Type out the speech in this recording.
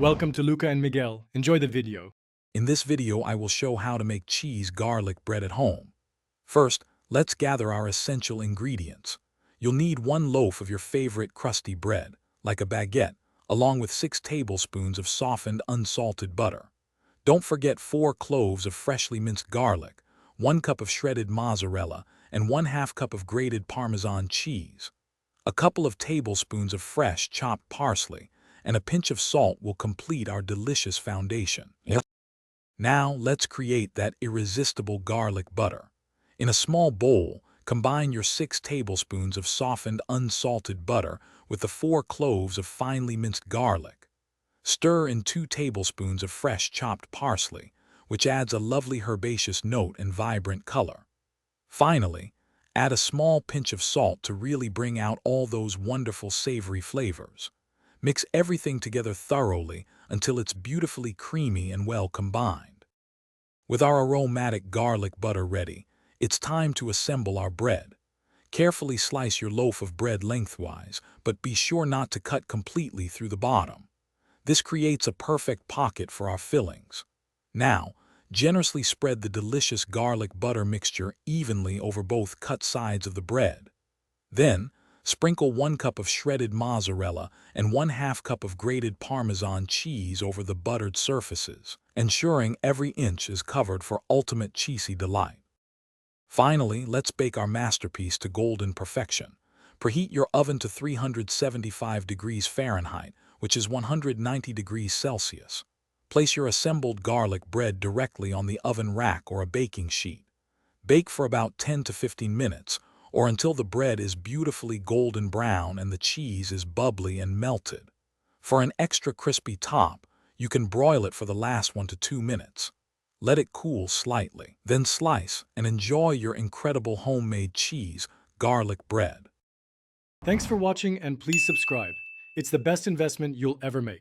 Welcome to Luca and Miguel. Enjoy the video. In this video, I will show how to make cheese garlic bread at home. First, let's gather our essential ingredients. You'll need 1 loaf of your favorite crusty bread, like a baguette, along with 6 tablespoons of softened unsalted butter. Don't forget 4 cloves of freshly minced garlic, 1 cup of shredded mozzarella, and 1/2 cup of grated Parmesan cheese. A couple of tablespoons of fresh chopped parsley, and a pinch of salt will complete our delicious foundation. Now let's create that irresistible garlic butter. In a small bowl, combine your 6 tablespoons of softened unsalted butter with the 4 cloves of finely minced garlic. Stir in 2 tablespoons of fresh chopped parsley, which adds a lovely herbaceous note and vibrant color. Finally, add a small pinch of salt to really bring out all those wonderful savory flavors. Mix everything together thoroughly until it's beautifully creamy and well combined. With our aromatic garlic butter ready, it's time to assemble our bread. Carefully slice your loaf of bread lengthwise, but be sure not to cut completely through the bottom. This creates a perfect pocket for our fillings. Now, generously spread the delicious garlic butter mixture evenly over both cut sides of the bread. Then, sprinkle 1 cup of shredded mozzarella and 1/2 cup of grated Parmesan cheese over the buttered surfaces, ensuring every inch is covered for ultimate cheesy delight. Finally, let's bake our masterpiece to golden perfection. Preheat your oven to 375 degrees Fahrenheit, which is 190 degrees Celsius. Place your assembled garlic bread directly on the oven rack or a baking sheet. Bake for about 10 to 15 minutes, or until the bread is beautifully golden brown and the cheese is bubbly and melted. For an extra crispy top, you can broil it for the last 1 to 2 minutes. Let it cool slightly, then slice and enjoy your incredible homemade cheese garlic bread. Thanks for watching and please subscribe. It's the best investment you'll ever make.